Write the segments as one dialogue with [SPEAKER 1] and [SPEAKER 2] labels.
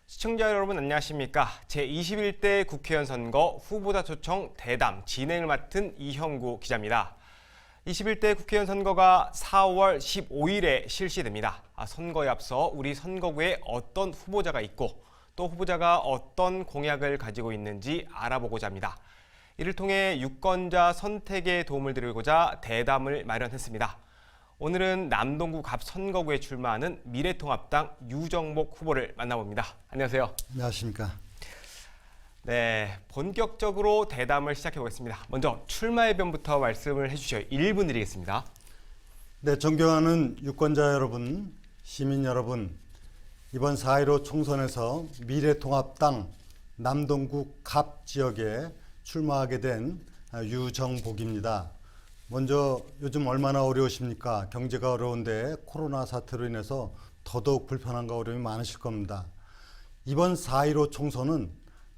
[SPEAKER 1] 시청자 여러분 안녕하십니까? 제21대 국회의원 선거 후보자 초청 대담 진행을 맡은 이형구 기자입니다. 21대 국회의원 선거가 4월 15일에 실시됩니다. 선거에 앞서 우리 선거구에 어떤 후보자가 있고 또 후보자가 어떤 공약을 가지고 있는지 알아보고자 합니다. 이를 통해 유권자 선택에 도움을 드리고자 대담을 마련했습니다. 오늘은 남동구 갑 선거구에 출마하는 미래통합당 유정복 후보를 만나봅니다. 안녕하세요.
[SPEAKER 2] 안녕하십니까.
[SPEAKER 1] 네, 본격적으로 대담을 시작해 보겠습니다. 먼저 출마의 변부터 말씀을 해주셔요. 1분 드리겠습니다.
[SPEAKER 2] 네, 존경하는 유권자 여러분, 시민 여러분, 이번 4.15 총선에서 미래통합당 남동구 갑 지역에 출마하게 된 유정복입니다. 먼저 요즘 얼마나 어려우십니까? 경제가 어려운데 코로나 사태로 인해서 더더욱 불편함과 어려움이 많으실 겁니다. 이번 4.15 총선은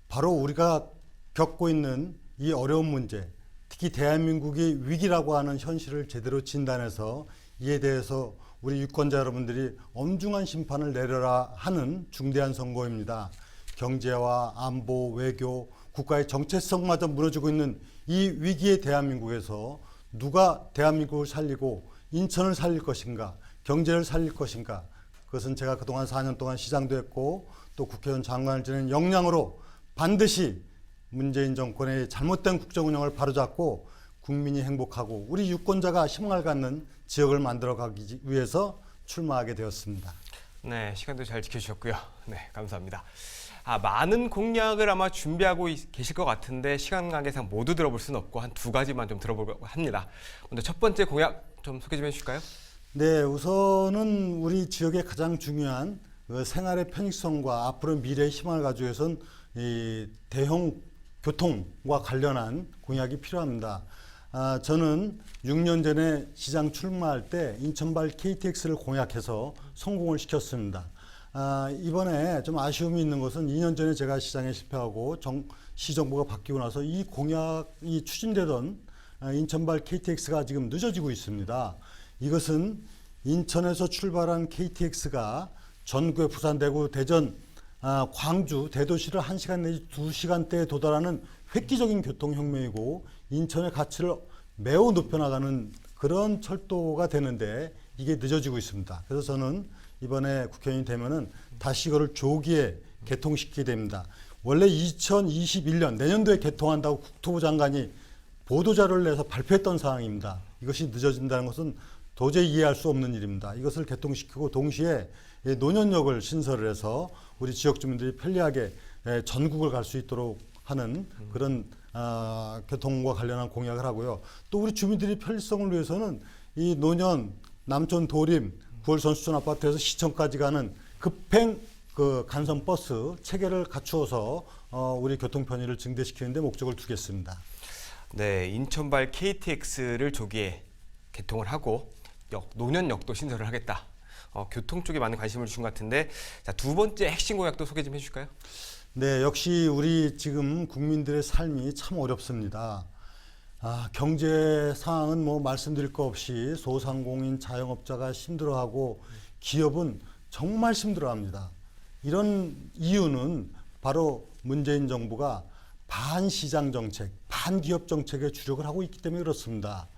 [SPEAKER 2] 바로 우리가 겪고 있는 이 어려운 문제, 특히 대한민국이 위기라고 하는 현실을 제대로 진단해서 이에 대해서 우리 유권자 여러분들이 엄중한 심판을 내려라 하는 중대한 선거입니다. 경제와 안보, 외교, 국가의 정체성마저 무너지고 있는 이 위기의 대한민국에서 누가 대한민국을 살리고 인천을 살릴 것인가, 경제를 살릴 것인가, 그것은 제가 그동안 4년 동안 시장도 했고 또 국회의원 장관을 지낸 역량으로 반드시 문재인 정권의 잘못된 국정 운영을 바로잡고 국민이 행복하고 우리 유권자가 희망을 갖는 지역을 만들어가기 위해서 출마하게 되었습니다.
[SPEAKER 1] 네, 시간도 잘 지켜주셨고요. 네, 감사합니다. 많은 공약을 아마 준비하고 계실 것 같은데 시간 관계상 모두 들어볼 수는 없고 한 두 가지만 좀 들어보려고 합니다. 먼저 첫 번째 공약 좀 소개 좀 해주실까요?
[SPEAKER 2] 네, 우선은 우리 지역의 가장 중요한 생활의 편익성과 앞으로 미래의 희망을 가지기 위해서는 이 대형 교통과 관련한 공약이 필요합니다. 저는 6년 전에 시장 출마할 때 인천발 KTX를 공약해서 성공을 시켰습니다. 이번에 좀 아쉬움이 있는 것은 2년 전에 제가 시장에 실패하고 시정부가 바뀌고 나서 이 공약이 추진되던 인천발 KTX가 지금 늦어지고 있습니다. 이것은 인천에서 출발한 KTX가 전국에 부산, 대구, 대전, 광주, 대도시를 1시간 내지 2시간대에 도달하는 획기적인 교통혁명이고 인천의 가치를 매우 높여나가는 그런 철도가 되는데 이게 늦어지고 있습니다. 그래서 저는 이번에 국회의원이 되면은 다시 이거를 조기에 개통시키게 됩니다. 원래 2021년 내년도에 개통한다고 국토부 장관이 보도자료를 내서 발표했던 사항입니다. 이것이 늦어진다는 것은 도저히 이해할 수 없는 일입니다. 이것을 개통시키고 동시에 노년역을 신설을 해서 우리 지역 주민들이 편리하게 전국을 갈 수 있도록 하는 그런 교통과 관련한 공약을 하고요. 또 우리 주민들이 편리성을 위해서는 이 노년, 남촌, 도림, 9월 선수촌 아파트에서 시청까지 가는 급행 간선 버스 체계를 갖추어서 우리 교통 편의를 증대시키는 데 목적을 두겠습니다.
[SPEAKER 1] 네, 인천발 KTX를 조기에 개통을 하고 노년역도 신설을 하겠다. 교통 쪽에 많은 관심을 주신 것 같은데, 자, 두 번째 핵심 공약도 소개 좀 해주실까요?
[SPEAKER 2] 네, 역시 우리 지금 국민들의 삶이 참 어렵습니다. 경제 상황은 뭐 말씀드릴 거 없이 소상공인 자영업자가 힘들어하고 기업은 정말 힘들어합니다. 이런 이유는 바로 문재인 정부가 반시장 정책, 반기업 정책에 주력을 하고 있기 때문에 그렇습니다.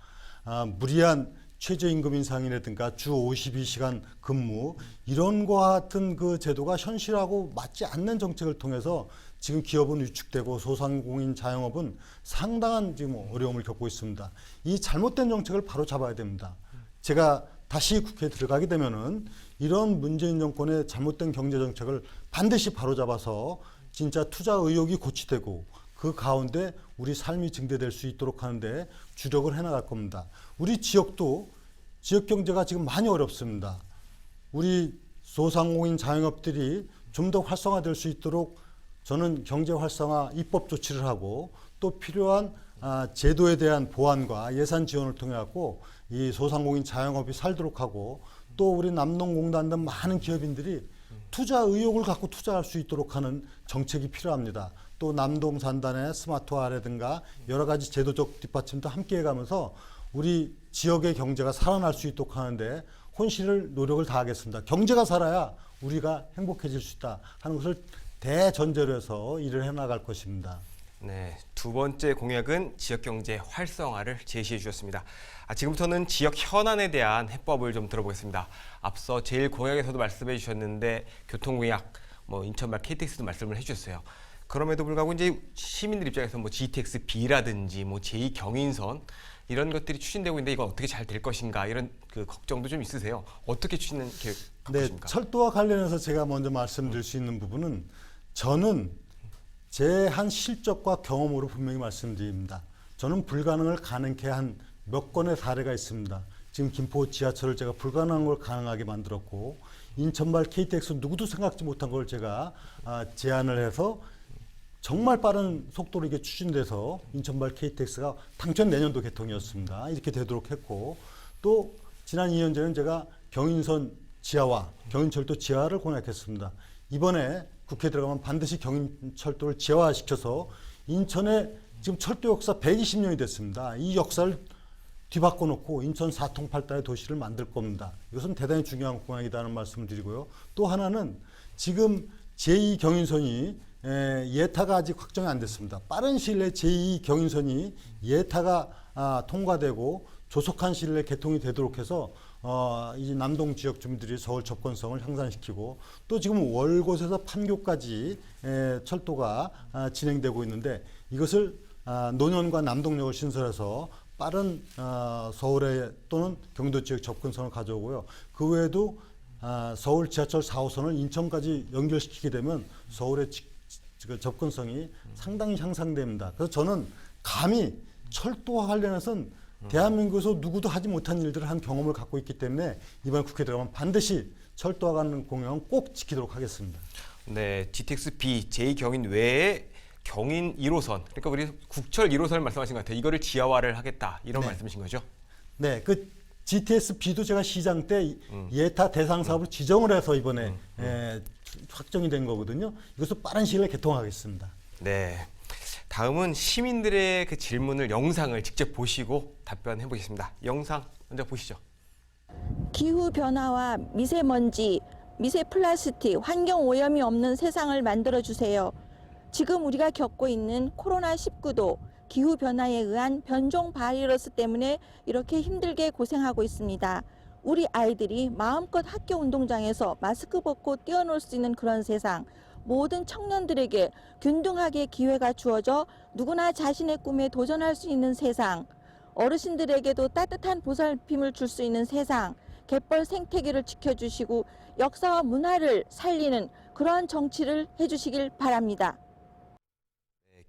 [SPEAKER 2] 무리한 최저임금 인상이라든가 주 52시간 근무 이런 것 같은 그 제도가 현실하고 맞지 않는 정책을 통해서 지금 기업은 위축되고 소상공인 자영업은 상당한 지금 어려움을 겪고 있습니다. 이 잘못된 정책을 바로 잡아야 됩니다. 제가 다시 국회에 들어가게 되면은 이런 문재인 정권의 잘못된 경제 정책을 반드시 바로 잡아서 진짜 투자 의욕이 고취되고 그 가운데 우리 삶이 증대될 수 있도록 하는데 주력을 해나갈 겁니다. 우리 지역도 지역 경제가 지금 많이 어렵습니다. 우리 소상공인 자영업들이 좀 더 활성화될 수 있도록 저는 경제 활성화 입법 조치를 하고 또 필요한 제도에 대한 보완과 예산 지원을 통해 갖고 이 소상공인 자영업이 살도록 하고 또 우리 남농공단 등 많은 기업인들이 투자 의욕을 갖고 투자할 수 있도록 하는 정책이 필요합니다. 또 남동산단의 스마트화라든가 여러 가지 제도적 뒷받침도 함께 해가면서 우리 지역의 경제가 살아날 수 있도록 하는데 혼신을 노력을 다하겠습니다. 경제가 살아야 우리가 행복해질 수 있다 하는 것을 대전제로 해서 일을 해나갈 것입니다.
[SPEAKER 1] 네, 두 번째 공약은 지역경제 활성화를 제시해 주셨습니다. 지금부터는 지역 현안에 대한 해법을 좀 들어보겠습니다. 앞서 제일 공약에서도 말씀해 주셨는데 교통공약, 인천발 KTX도 말씀을 해주셨어요. 그럼에도 불구하고 이제 시민들 입장에서 GTX-B라든지 제2경인선 이런 것들이 추진되고 있는데 이건 어떻게 잘 될 것인가 이런 그 걱정도 좀 있으세요. 어떻게 추진은 계획 갖고
[SPEAKER 2] 네,
[SPEAKER 1] 계십니까?
[SPEAKER 2] 철도와 관련해서 제가 먼저 말씀드릴 수 있는 부분은 저는 제 한 실적과 경험으로 분명히 말씀드립니다. 저는 불가능을 가능케 한 몇 건의 사례가 있습니다. 지금 김포 지하철을 제가 불가능한 걸 가능하게 만들었고 인천발 KTX 누구도 생각지 못한 걸 제가 제안을 해서 정말 빠른 속도로 이게 추진돼서 인천발 KTX가 당초 내년도 개통이었습니다. 이렇게 되도록 했고 또 지난 2년 전에는 제가 경인선 지하와 경인철도 지하를 공약했습니다. 이번에 국회에 들어가면 반드시 경인철도를 지하화시켜서 인천에 지금 철도 역사 120년이 됐습니다. 이 역사를 뒤바꿔 놓고 인천 4통팔달의 도시를 만들 겁니다. 이것은 대단히 중요한 공약이라는 말씀을 드리고요. 또 하나는 지금 제2경인선이 예타가 아직 확정이 안 됐습니다. 빠른 시일 내에 제2경인선이 예타가 통과되고 조속한 시일 내에 개통이 되도록 해서 이 남동 지역 주민들이 서울 접근성을 향상시키고 또 지금 월곶에서 판교까지 철도가 진행되고 있는데 이것을 논현과 남동역을 신설해서 빠른 서울에 또는 경기도 지역 접근성을 가져오고요. 그 외에도 서울 지하철 4호선을 인천까지 연결시키게 되면 서울의 접근성이 상당히 향상됩니다. 그래서 저는 감히 철도와 관련해서는 대한민국에서 누구도 하지 못한 일들을 한 경험을 갖고 있기 때문에 이번 국회에 들어가면 반드시 철도와 관련 공약은 꼭 지키도록 하겠습니다.
[SPEAKER 1] 네, GTX-B 제2경인 외에 경인 1호선, 그러니까 우리 국철 1호선을 말씀하신 것 같아요. 이거를 지하화를 하겠다 이런 말씀이신 거죠?
[SPEAKER 2] 네, 그 GTX-B도 제가 시장 때 예타 대상 사업을 지정을 해서 이번에 확정이 된 거거든요. 이것도 빠른 시일 내에 개통하겠습니다.
[SPEAKER 1] 네. 다음은 시민들의 그 질문을 영상을 직접 보시고 답변해 보겠습니다. 영상 먼저 보시죠.
[SPEAKER 3] 기후 변화와 미세먼지, 미세 플라스틱, 환경 오염이 없는 세상을 만들어 주세요. 지금 우리가 겪고 있는 코로나19도 기후 변화에 의한 변종 바이러스 때문에 이렇게 힘들게 고생하고 있습니다. 우리 아이들이 마음껏 학교 운동장에서 마스크 벗고 뛰어놀 수 있는 그런 세상, 모든 청년들에게 균등하게 기회가 주어져 누구나 자신의 꿈에 도전할 수 있는 세상, 어르신들에게도 따뜻한 보살핌을 줄 수 있는 세상, 갯벌 생태계를 지켜주시고 역사와 문화를 살리는 그러한 정치를 해주시길 바랍니다.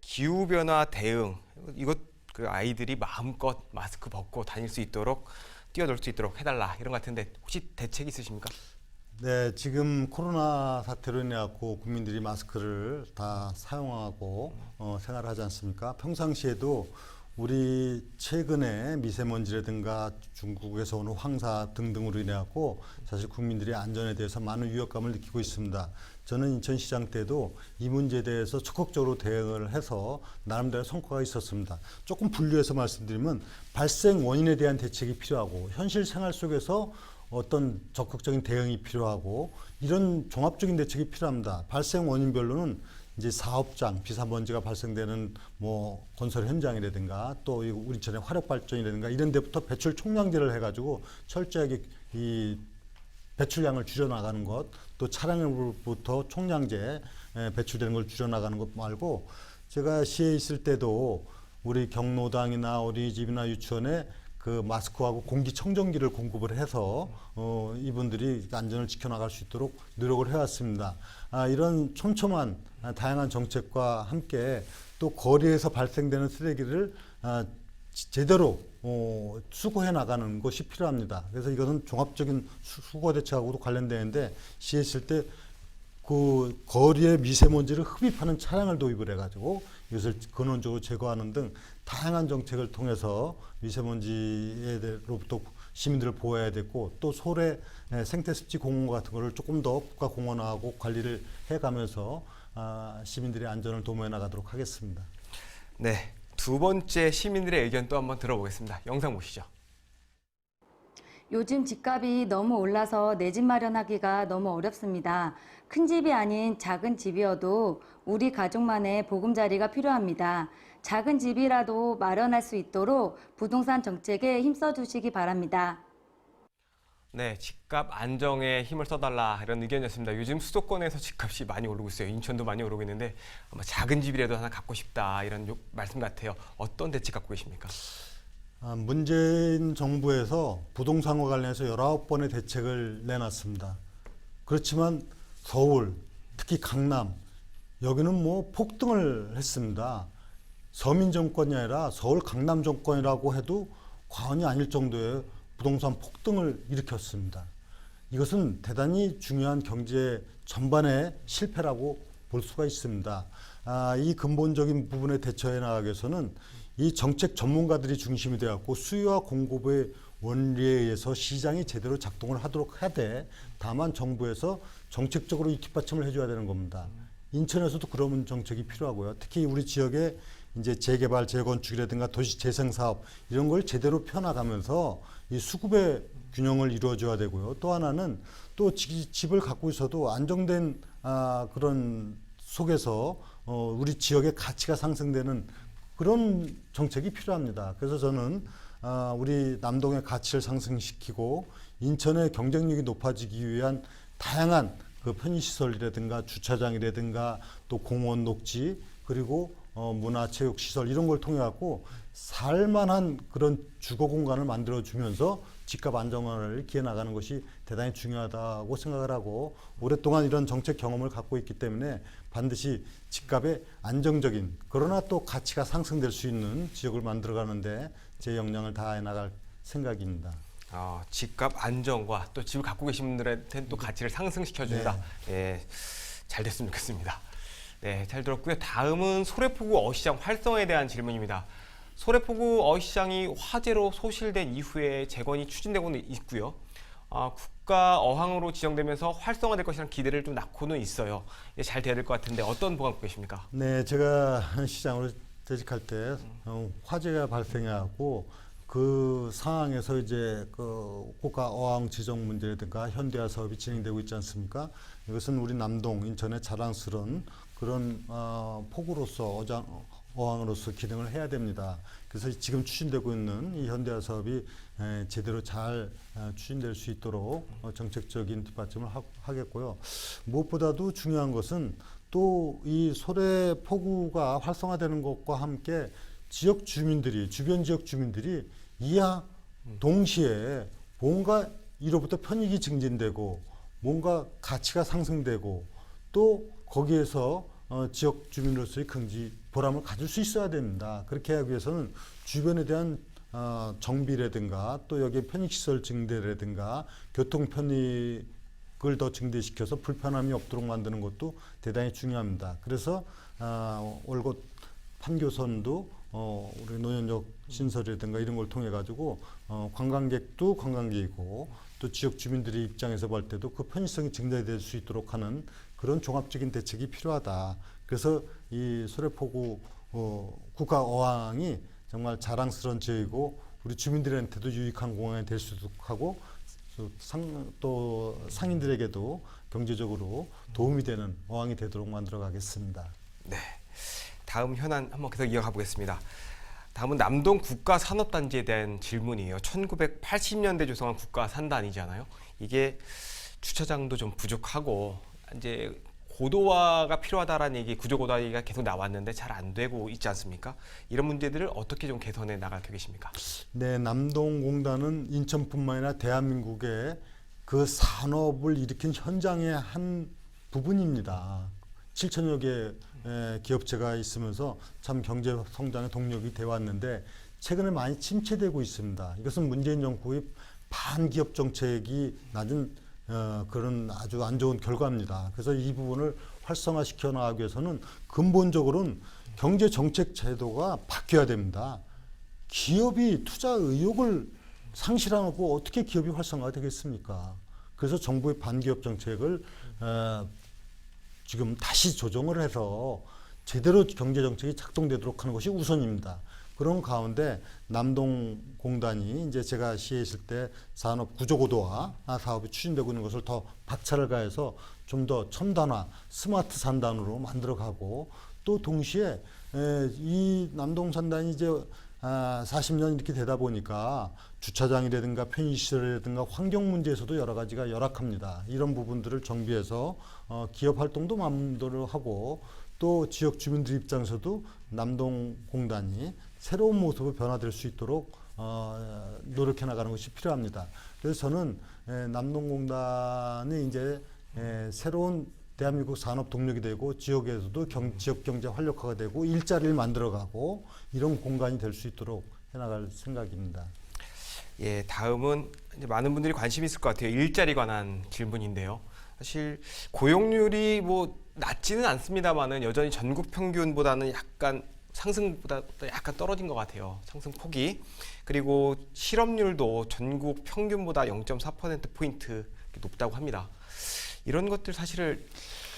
[SPEAKER 1] 기후변화 대응, 이것 그 아이들이 마음껏 마스크 벗고 다닐 수 있도록 뛰어놀 수 있도록 해달라 이런 것 같은데 혹시 대책 있으십니까?
[SPEAKER 2] 네, 지금 코로나 사태로 인해 갖고 국민들이 마스크를 다 사용하고 생활을 하지 않습니까? 평상시에도 우리 최근에 미세먼지라든가 중국에서 오는 황사 등등으로 인해 갖고 사실 국민들이 안전에 대해서 많은 위협감을 느끼고 있습니다. 저는 인천시장 때도 이 문제에 대해서 적극적으로 대응을 해서 나름대로 성과가 있었습니다. 조금 분류해서 말씀드리면 발생 원인에 대한 대책이 필요하고 현실 생활 속에서 어떤 적극적인 대응이 필요하고 이런 종합적인 대책이 필요합니다. 발생 원인별로는 이제 사업장, 비사먼지가 발생되는 건설 현장이라든가 또 우리 전에 화력 발전이라든가 이런 데부터 배출 총량제를 해가지고 철저하게 이 배출량을 줄여나가는 것, 또 차량으로부터 총량제 배출되는 걸 줄여나가는 것 말고 제가 시에 있을 때도 우리 경로당이나 어린이집이나 유치원에 그 마스크하고 공기청정기를 공급을 해서 이분들이 안전을 지켜나갈 수 있도록 노력을 해왔습니다. 이런 촘촘한 다양한 정책과 함께 또 거리에서 발생되는 쓰레기를 제대로 수거해 나가는 것이 필요합니다. 그래서 이것은 종합적인 수거 대책하고도 관련되는데 시에 있을 때 그 거리에 미세먼지를 흡입하는 차량을 도입을 해가지고 이것을 근원적으로 제거하는 등 다양한 정책을 통해서 미세먼지로부터 시민들을 보호해야 되고 또 소래 생태습지 공원 같은 거를 조금 더 국가 공원화하고 관리를 해가면서 시민들의 안전을 도모해 나가도록 하겠습니다.
[SPEAKER 1] 네, 두 번째 시민들의 의견 또 한번 들어보겠습니다. 영상 보시죠.
[SPEAKER 4] 요즘 집값이 너무 올라서 내 집 마련하기가 너무 어렵습니다. 큰 집이 아닌 작은 집이어도 우리 가족만의 보금자리가 필요합니다. 작은 집이라도 마련할 수 있도록 부동산 정책에 힘써 주시기 바랍니다.
[SPEAKER 1] 네, 집값 안정에 힘을 써달라 이런 의견이었습니다. 요즘 수도권에서 집값이 많이 오르고 있어요. 인천도 많이 오르고 있는데 아마 작은 집이라도 하나 갖고 싶다 이런 말씀 같아요. 어떤 대책 갖고 계십니까?
[SPEAKER 2] 문재인 정부에서 부동산과 관련해서 19번의 대책을 내놨습니다. 그렇지만 서울, 특히 강남, 여기는 뭐 폭등을 했습니다. 서민 정권이 아니라 서울 강남 정권이라고 해도 과언이 아닐 정도의 부동산 폭등을 일으켰습니다. 이것은 대단히 중요한 경제 전반의 실패라고 볼 수가 있습니다. 이 근본적인 부분에 대처해 나가기 위해서는 이 정책 전문가들이 중심이 되었고 수요와 공급의 원리에 의해서 시장이 제대로 작동을 하도록 해야 돼. 다만 정부에서 정책적으로 이 뒷받침을 해줘야 되는 겁니다. 인천에서도 그런 정책이 필요하고요. 특히 우리 지역에 이제 재개발, 재건축이라든가 도시 재생 사업 이런 걸 제대로 펴나가면서 이 수급의 균형을 이루어줘야 되고요. 또 하나는 또 집을 갖고 있어도 안정된 그런 속에서 우리 지역의 가치가 상승되는 그런 정책이 필요합니다. 그래서 저는 우리 남동의 가치를 상승시키고 인천의 경쟁력이 높아지기 위한 다양한 그 편의시설이라든가 주차장이라든가 또 공원 녹지 그리고 문화체육시설 이런 걸 통해 갖고 살만한 그런 주거 공간을 만들어주면서 집값 안정화를 기해 나가는 것이 대단히 중요하다고 생각을 하고 오랫동안 이런 정책 경험을 갖고 있기 때문에 반드시 집값의 안정적인 그러나 또 가치가 상승될 수 있는 지역을 만들어가는데 제 역량을 다해 나갈 생각입니다.
[SPEAKER 1] 집값 안정과 또 집을 갖고 계신 분들한테는 또 가치를 상승시켜준다. 네, 잘 됐으면 좋겠습니다. 네, 잘 들었고요. 다음은 소래포구 어시장 활성화에 대한 질문입니다. 소래포구 어시장이 화재로 소실된 이후에 재건이 추진되고는 있고요. 국가 어항으로 지정되면서 활성화될 것이라는 기대를 좀 낳고는 있어요. 잘 돼야 될 것 같은데 어떤 보강 계십니까?
[SPEAKER 2] 네, 제가 시장으로 재직할 때 화재가 발생해갖고 그 상황에서 이제 그 국가 어항 지정 문제라든가 현대화 사업이 진행되고 있지 않습니까? 이것은 우리 남동, 인천의 자랑스러운 그런 포구로서 어항으로서 기능을 해야 됩니다. 그래서 지금 추진되고 있는 이 현대화 사업이 제대로 잘 추진될 수 있도록 정책적인 뒷받침을 하겠고요. 무엇보다도 중요한 것은 또 이 소래 포구가 활성화되는 것과 함께 지역 주민들이 주변 지역 주민들이 이하 동시에 뭔가 이로부터 편익이 증진되고 뭔가 가치가 상승되고 또 거기에서 지역 주민으로서의 긍지 보람을 가질 수 있어야 됩니다. 그렇게 하기 위해서는 주변에 대한 정비라든가 또 여기에 편익시설 증대라든가 교통 편익을 더 증대시켜서 불편함이 없도록 만드는 것도 대단히 중요합니다. 그래서 올곧 판교선도 우리 노년역 신설이라든가 이런 걸 통해 가지고 관광객도 관광객이고 또 지역 주민들의 입장에서 볼 때도 그 편의성이 증대될 수 있도록 하는 그런 종합적인 대책이 필요하다. 그래서 이 소래포구 국가 어항이 정말 자랑스러운 지역이고 우리 주민들한테도 유익한 공항이 될 수 있도록 하고 또 상인들에게도 경제적으로 도움이 되는 어항이 되도록 만들어 가겠습니다.
[SPEAKER 1] 네. 다음 현안 한번 계속 이어가 보겠습니다. 다음은 남동 국가산업단지에 대한 질문이에요. 1980년대 조성한 국가산단이잖아요. 이게 주차장도 좀 부족하고 이제 고도화가 필요하다라는 얘기, 구조고도화 얘기가 계속 나왔는데 잘 안 되고 있지 않습니까? 이런 문제들을 어떻게 좀 개선해 나갈 계획이십니까?
[SPEAKER 2] 네, 남동공단은 인천뿐만 아니라 대한민국의 그 산업을 일으킨 현장의 한 부분입니다. 7천여 개의 기업체가 있으면서 참 경제 성장의 동력이 되어 왔는데 최근에 많이 침체되고 있습니다. 이것은 문재인 정부의 반기업 정책이 낮은 그런 아주 안 좋은 결과입니다. 그래서 이 부분을 활성화시켜 나가기 위해서는 근본적으로는 경제 정책 제도가 바뀌어야 됩니다. 기업이 투자 의욕을 상실하고 어떻게 기업이 활성화가 되겠습니까? 그래서 정부의 반기업 정책을 지금 다시 조정을 해서 제대로 경제 정책이 작동되도록 하는 것이 우선입니다. 그런 가운데 남동공단이 이제 제가 시에 있을 때 산업 구조고도화 사업이 추진되고 있는 것을 더 박차를 가해서 좀 더 첨단화, 스마트 산단으로 만들어가고 또 동시에 이 남동산단이 이제 40년 이렇게 되다 보니까 주차장이라든가 편의시설이라든가 환경 문제에서도 여러 가지가 열악합니다. 이런 부분들을 정비해서 기업 활동도 마음대로 하고 또 지역 주민들 입장에서도 남동공단이 새로운 모습으로 변화될 수 있도록 노력해 나가는 것이 필요합니다. 그래서 저는 남동공단이 이제 새로운 대한민국 산업 동력이 되고 지역에서도 지역 경제 활력화가 되고 일자리를 만들어가고 이런 공간이 될 수 있도록 해나갈 생각입니다.
[SPEAKER 1] 예, 다음은 이제 많은 분들이 관심 있을 것 같아요. 일자리 관한 질문인데요. 사실 고용률이 뭐 낮지는 않습니다만은 여전히 전국 평균보다는 약간 상승보다 약간 떨어진 것 같아요. 상승 폭이. 그리고 실업률도 전국 평균보다 0.4%포인트 높다고 합니다. 이런 것들 사실을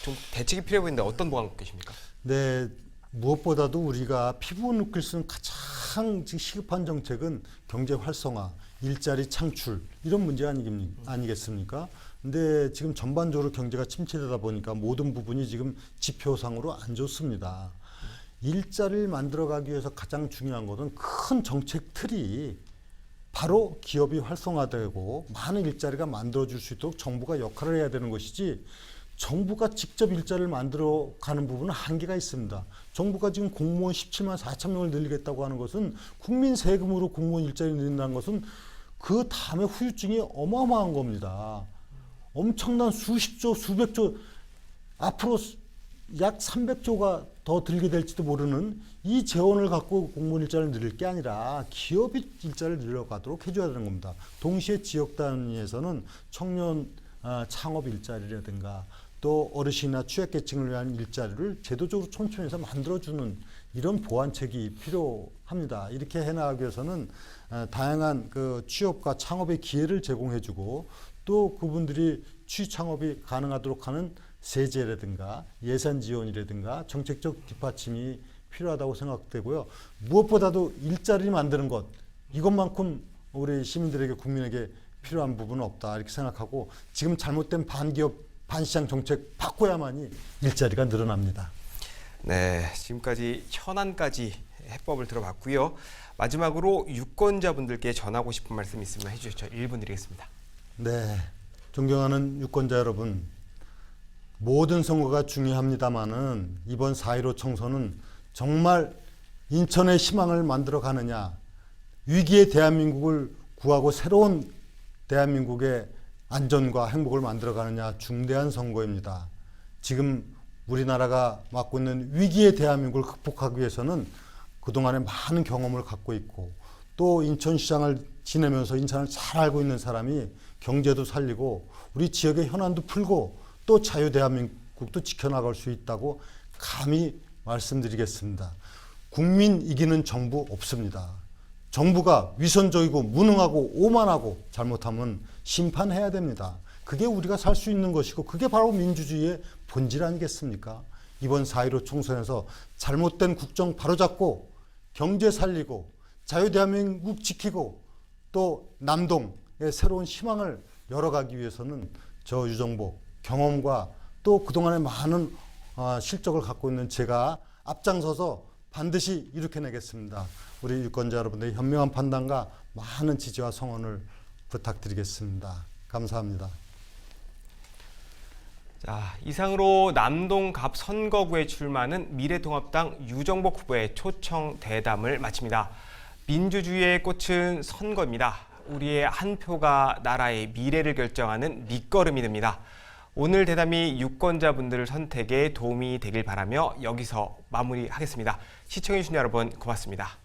[SPEAKER 1] 좀 대책이 필요해 보이는데 어떤 보강 계십니까?
[SPEAKER 2] 네, 무엇보다도 우리가 피부 느낄 수 있는 가장 시급한 정책은 경제 활성화, 일자리 창출 이런 문제 아니겠습니까? 근데 지금 전반적으로 경제가 침체되다 보니까 모든 부분이 지금 지표상으로 안 좋습니다. 일자리를 만들어가기 위해서 가장 중요한 것은 큰 정책 틀이 바로 기업이 활성화되고 많은 일자리가 만들어질 수 있도록 정부가 역할을 해야 되는 것이지 정부가 직접 일자리를 만들어가는 부분은 한계가 있습니다. 정부가 지금 공무원 17만 4천 명을 늘리겠다고 하는 것은 국민 세금으로 공무원 일자리를 늘린다는 것은 그 다음에 후유증이 어마어마한 겁니다. 엄청난 수십조, 수백조, 앞으로 약 300조가 더 들게 될지도 모르는 이 재원을 갖고 공무원 일자리를 늘릴 게 아니라 기업이 일자리를 늘려가도록 해줘야 되는 겁니다. 동시에 지역 단위에서는 청년 창업 일자리라든가 또 어르신이나 취약계층을 위한 일자리를 제도적으로 촘촘해서 만들어주는 이런 보완책이 필요합니다. 이렇게 해나가기 위해서는 다양한 그 취업과 창업의 기회를 제공해주고 또 그분들이 취창업이 가능하도록 하는 세제라든가 예산 지원이라든가 정책적 뒷받침이 필요하다고 생각되고요. 무엇보다도 일자리를 만드는 것 이것만큼 우리 시민들에게 국민에게 필요한 부분은 없다 이렇게 생각하고 지금 잘못된 반기업 반시장 정책 바꿔야만이 일자리가 늘어납니다.
[SPEAKER 1] 네, 지금까지 현안까지 해법을 들어봤고요. 마지막으로 유권자분들께 전하고 싶은 말씀 있으면 해주시죠. 1분 드리겠습니다.
[SPEAKER 2] 네, 존경하는 유권자 여러분, 모든 선거가 중요합니다마는 이번 4.15 총선은 정말 인천의 희망을 만들어 가느냐, 위기의 대한민국을 구하고 새로운 대한민국의 안전과 행복을 만들어 가느냐 중대한 선거입니다. 지금 우리나라가 맡고 있는 위기의 대한민국을 극복하기 위해서는 그동안에 많은 경험을 갖고 있고 또 인천시장을 지내면서 인천을 잘 알고 있는 사람이 경제도 살리고 우리 지역의 현안도 풀고 또 자유대한민국도 지켜나갈 수 있다고 감히 말씀드리겠습니다. 국민 이기는 정부 없습니다. 정부가 위선적이고 무능하고 오만하고 잘못하면 심판해야 됩니다. 그게 우리가 살 수 있는 것이고 그게 바로 민주주의의 본질 아니겠습니까? 이번 4.15 총선에서 잘못된 국정 바로잡고 경제 살리고 자유대한민국 지키고 또 남동의 새로운 희망을 열어가기 위해서는 저 유정복 경험과 또 그동안의 많은 실적을 갖고 있는 제가 앞장서서 반드시 이룩해내겠습니다. 우리 유권자 여러분들의 현명한 판단과 많은 지지와 성원을 부탁드리겠습니다. 감사합니다.
[SPEAKER 1] 자, 이상으로 남동갑 선거구에 출마하는 미래통합당 유정복 후보의 초청 대담을 마칩니다. 민주주의의 꽃은 선거입니다. 우리의 한 표가 나라의 미래를 결정하는 밑거름이 됩니다. 오늘 대담이 유권자분들 선택에 도움이 되길 바라며 여기서 마무리하겠습니다. 시청해주신 여러분 고맙습니다.